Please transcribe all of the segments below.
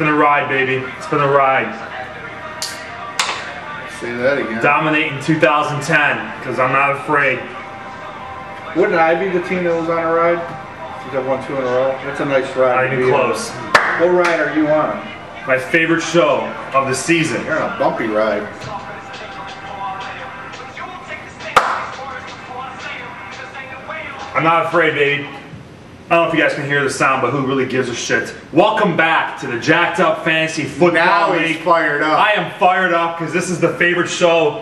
been a ride, baby. It's been a ride. Say that again. Dominate in 2010, because I'm not afraid. Wouldn't I be the team that was on a ride? Since I won 2 in a row. That's a nice ride. Not even close. What ride are you on? My favorite show of the season. You're on a bumpy ride. I'm not afraid, baby. I don't know if you guys can hear the sound, but who really gives a shit? Welcome back to the Jacked Up Fantasy Football League. Now he's fired up. I am fired up because this is the favorite show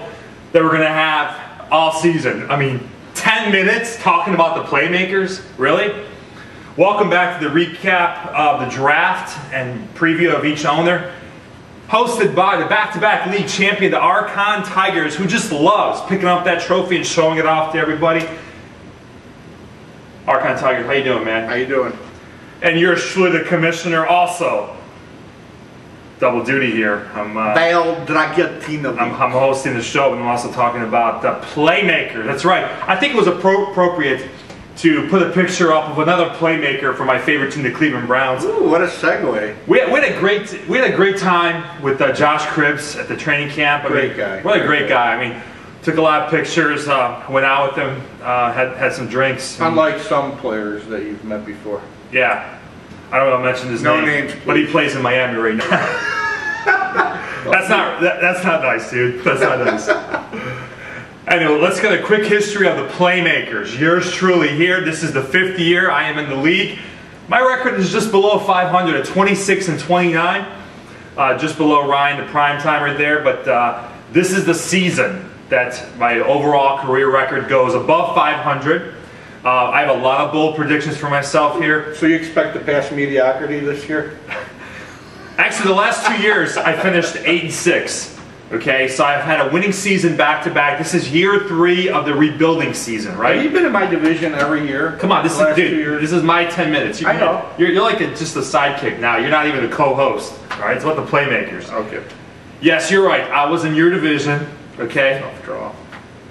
that we're going to have all season. I mean, 10 minutes talking about the Playmakers? Really? Welcome back to the recap of the draft and preview of each owner. Hosted by the back-to-back league champion, the Archon Tigers, who just loves picking up that trophy and showing it off to everybody. Archon Tigers, how you doing, man? How you doing? And you're the commissioner also. Double duty here. I'm hosting the show, and I'm also talking about the Playmaker. That's right. I think it was appropriate to put a picture up of another Playmaker for my favorite team, the Cleveland Browns. Ooh, what a segue. We had a great time with Josh Cribbs at the training camp. Great guy. What a great guy. I mean, took a lot of pictures, went out with him, had some drinks. Unlike some players that you've met before. Yeah. I don't want to mention his name. No names, please. But he plays in Miami right now. That's not nice, dude. That's not nice. Anyway, let's get a quick history of the Playmakers. Yours truly here. This is the 5th year I am in the league. My record is just below 500 at 26-29. Just below Ryan, the prime timer there. But this is the season that my overall career record goes above 500. I have a lot of bold predictions for myself here. So you expect to pass mediocrity this year? Actually, the last 2 years, I finished 8-6. Okay, so I've had a winning season back-to-back. This is year 3 of the rebuilding season, right? Have you been in my division every year? Come on, this is my 10 minutes. I know. You're like just a sidekick now. You're not even a co-host, all right? It's about the Playmakers. Okay. Yes, you're right. I was in your division, okay? Tough draw.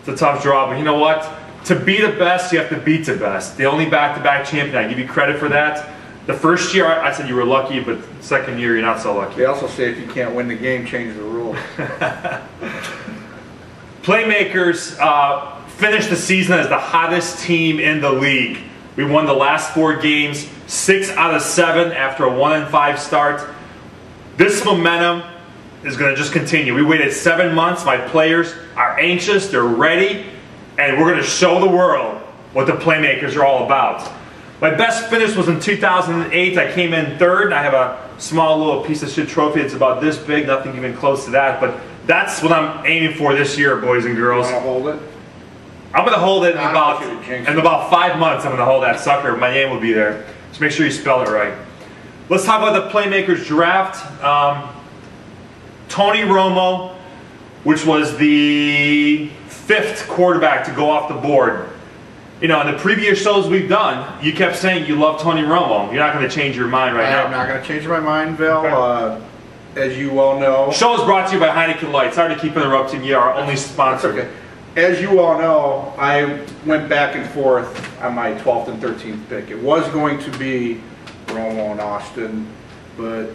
It's a tough draw, but you know what? To be the best, you have to beat the best. The only back-to-back champion. I give you credit for that. The first year, I said you were lucky, but the second year, you're not so lucky. They also say if you can't win the game, change the rules. Playmakers finished the season as the hottest team in the league. We won the last 4 games, 6 out of 7 after a 1-5 start. This momentum is going to just continue. We waited 7 months. My players are anxious, they're ready, and we're going to show the world what the Playmakers are all about. My best finish was in 2008. I came in 3rd. I have a small little piece of shit trophy. It's about this big, nothing even close to that. But that's what I'm aiming for this year, boys and girls. You want to hold it? I'm going to hold it in about 5 months. I'm going to hold that sucker. My name will be there. Just make sure you spell it right. Let's talk about the Playmakers draft. Tony Romo, which was the 5th quarterback to go off the board. You know, in the previous shows we've done, you kept saying you love Tony Romo. You're not going to change your mind right now. I'm not going to change my mind, Val. Okay. As you all know. Show is brought to you by Heineken Light. Sorry to keep interrupting you, our only sponsor. That's okay. As you all know, I went back and forth on my 12th and 13th pick. It was going to be Romo and Austin, but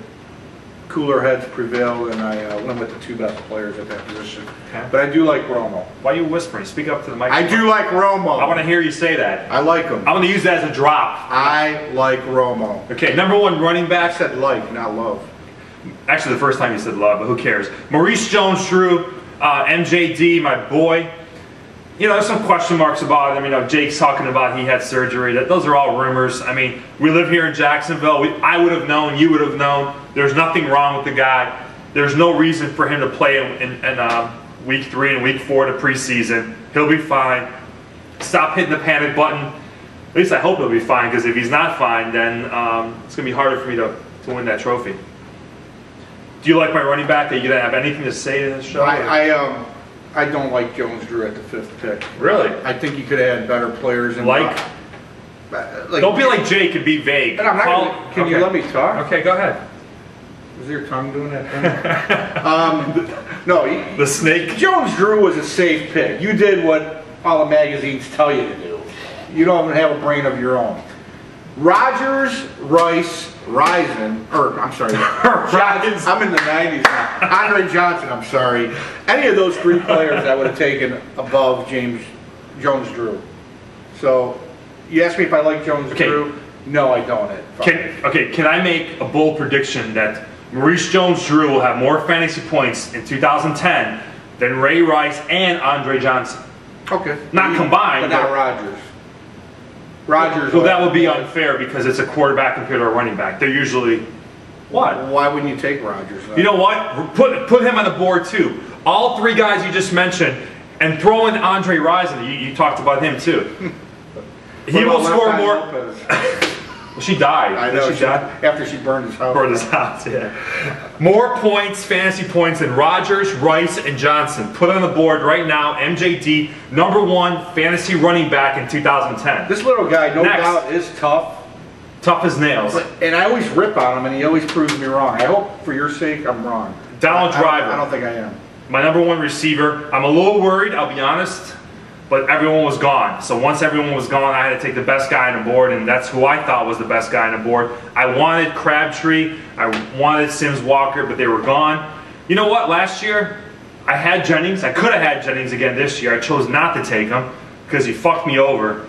cooler heads prevailed, and I went with the 2 best players at that position. Okay. But I do like Romo. Why are you whispering? Speak up to the microphone. I do like Romo. I want to hear you say that. I like him. I'm going to use that as a drop. I like Romo. Okay, number 1 running back. I said like, not love. Actually, the first time you said love, but who cares? Maurice Jones-Drew, MJD, my boy. You know, there's some question marks about him. You know, Jake's talking about he had surgery. Those are all rumors. I mean, we live here in Jacksonville. I would have known. You would have known. There's nothing wrong with the guy. There's no reason for him to play in week 3 and week 4 of the preseason. He'll be fine. Stop hitting the panic button. At least I hope he'll be fine, because if he's not fine, then it's going to be harder for me to win that trophy. Do you like my running back? Are you going to have anything to say in this show? I don't like Jones-Drew at the 5th pick. Really? I think you could have had better players. Like, don't be like Jake and be vague. And I'm not can you let me talk? Okay, go ahead. Is your tongue doing that thing? No. The snake? Jones-Drew was a safe pick. You did what all the magazines tell you to do. You don't even have a brain of your own. Rodgers, Rice, Rison, or I'm sorry, Johnson, I'm in the 90s now. Andre Johnson, I'm sorry. Any of those three players I would have taken above Jones-Drew. So, you asked me if I like Jones-Drew? No, I don't. Can I make a bold prediction that Maurice Jones-Drew will have more fantasy points in 2010 than Ray Rice and Andre Johnson? Okay. Not combined. But not Rodgers. Rodgers. Well, that would be unfair because it's a quarterback compared to a running back. They're usually what? Why wouldn't you take Rodgers? You know what? Put him on the board too. All three guys you just mentioned, and throw in Andre Rison. You talked about him too. He will score more. Well, she died. I know. She died after she burned his house. Burned his house, yeah. More points, fantasy points than Rodgers, Rice, and Johnson. Put on the board right now. MJD, #1 fantasy running back in 2010. This little guy, no doubt, is tough. Tough as nails. And I always rip on him, and he always proves me wrong. I hope, for your sake, I'm wrong. Donald Driver. I don't think I am. My #1 receiver. I'm a little worried, I'll be honest. But everyone was gone. So once everyone was gone, I had to take the best guy on the board, and that's who I thought was the best guy on the board. I wanted Crabtree, I wanted Sims Walker, but they were gone. You know what? Last year, I had Jennings. I could have had Jennings again this year. I chose not to take him because he fucked me over.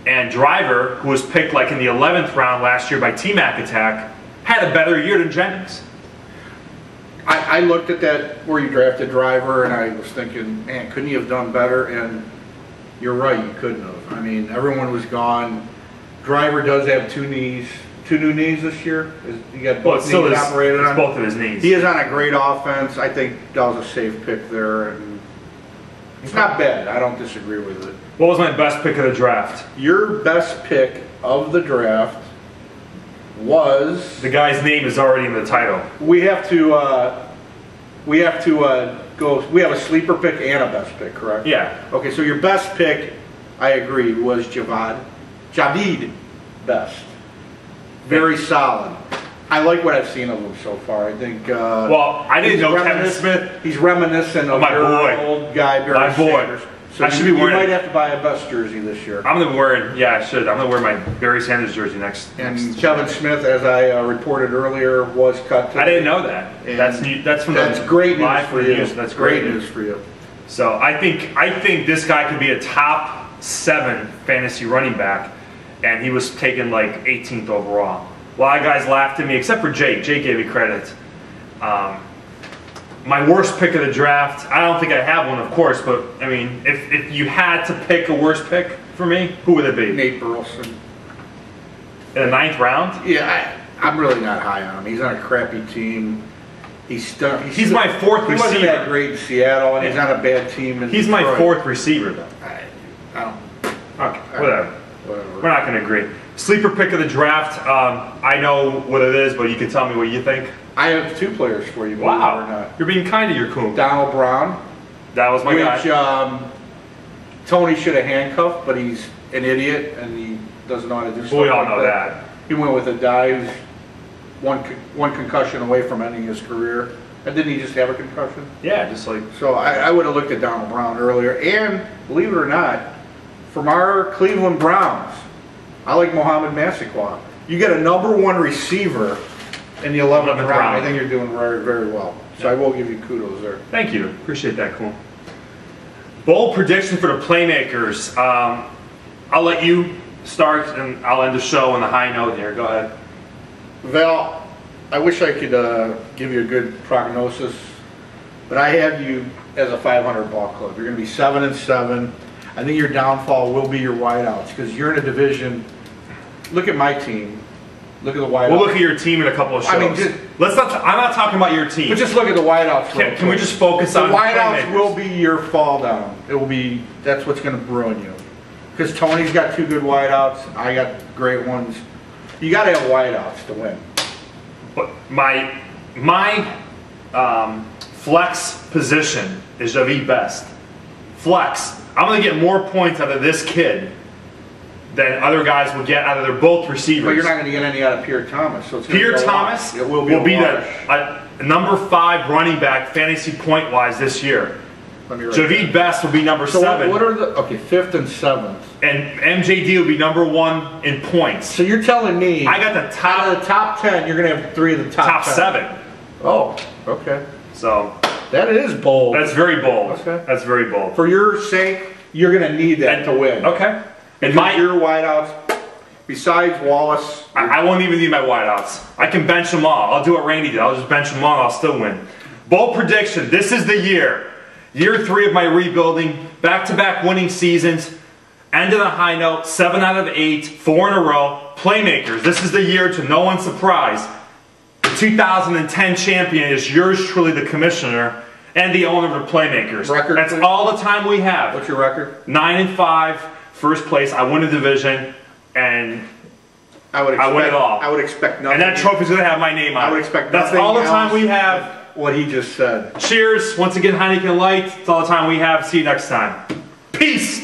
And Driver, who was picked like in the 11th round last year by T-Mac Attack, had a better year than Jennings. I looked at that where you drafted Driver, and I was thinking, man, couldn't you have done better? And you're right, you couldn't have. I mean, everyone was gone. Driver does have two new knees this year. He got both knees operated on. Both of his knees. He is on a great offense. I think that was a safe pick there, and it's not bad. I don't disagree with it. What was my best pick of the draft? Your best pick of the draft was... The guy's name is already in the title. We have to go. We have a sleeper pick and a best pick, correct? Yeah. Okay, so your best pick, I agree, was Javid Best. Very solid. I like what I've seen of him so far. I think. Well, I didn't know Kevin Smith. He's reminiscent of my boy, old guy, Barry my boy. Sanders. So I should be wearing. You might have to buy a Best jersey this year. I'm gonna be wearing. Yeah, I should. I'm gonna wear my Barry Sanders jersey next. And Kevin Smith, as I reported earlier, was cut. I didn't know that. That's new. That's from that's great news for you. That's great news for you. So I think this guy could be a top 7 fantasy running back, and he was taken like 18th overall. A lot of guys laughed at me, except for Jake. Jake gave me credit. My worst pick of the draft, I don't think I have one, of course, but I mean, if you had to pick a worst pick for me, who would it be? Nate Burleson. In the 9th round? Yeah, I'm really not high on him. He's on a crappy team. He's my 4th receiver. He wasn't that great in Seattle, and he's on a bad team in He's Detroit. my 4th receiver, though. I don't. Okay, whatever. We're not going to agree. Sleeper pick of the draft. I know what it is, but you can tell me what you think. I have 2 players for you. Wow, or not. You're being kind to your coon. Donald Brown. That was my guy. Tony should have handcuffed, but he's an idiot and he doesn't know how to do stuff. We all know that. He went with a guy who's one concussion away from ending his career. And didn't he just have a concussion? Yeah, just like. So I would have looked at Donald Brown earlier. And believe it or not, from our Cleveland Browns, I like Mohamed Massaquoi. You get a #1 receiver in the 11th round. I think you're doing very, very well. So I will give you kudos there. Thank you. Appreciate that, cool. Bold prediction for the Playmakers. I'll let you start, and I'll end the show on a high note here. Go ahead. Val, I wish I could give you a good prognosis, but I have you as a 500 ball club. You're going to be 7-7. I think your downfall will be your wideouts because you're in a division. Look at my team. Look at the wideouts. We'll look at your team in a couple of shows. I mean, let's not. I'm not talking about your team. But just look at the wideouts. Can we just focus on the wideouts? Will be your fall down. It will be. That's what's going to ruin you. Because Tony's got 2 good wideouts. I got great ones. You got to have wideouts to win. But my flex position is Javid Best. Flex. I'm going to get more points out of this kid than other guys will get out of their both receivers. But you're not going to get any out of Pierre Thomas. So Pierre Thomas will be the #5 running back fantasy point-wise this year. Let me write Javid Best will be number So 7. what are the, okay, 5th and 7th. And MJD will be number 1 in points. So you're telling me I got the out of the top 10, you're going to have 3 of the top 10. 7. Oh, okay. So That is bold. that's very bold. Okay. That's very bold. For your sake, you're going to need that to win. Okay. And Because your wideouts, besides Wallace, I won't even need my wideouts. I can bench them all. I'll do what Randy did. I'll just bench them all. I'll still win. Bold prediction. This is the year. Year 3 of my rebuilding. Back-to-back winning seasons. End on a high note. 7 out of 8. 4 in a row. Playmakers. This is the year, to no one's surprise. The 2010 champion is yours truly, the commissioner, and the owner of the Playmakers. Record, That's please? all the time we have. what's your record? 9-5. First place. I win the division. And I would I win it all. I would expect nothing. And that trophy's going to have my name on it. I would expect That's nothing all the time else we have. What he just said. Cheers. Once again, Heineken Light. That's all the time we have. See you next time. Peace.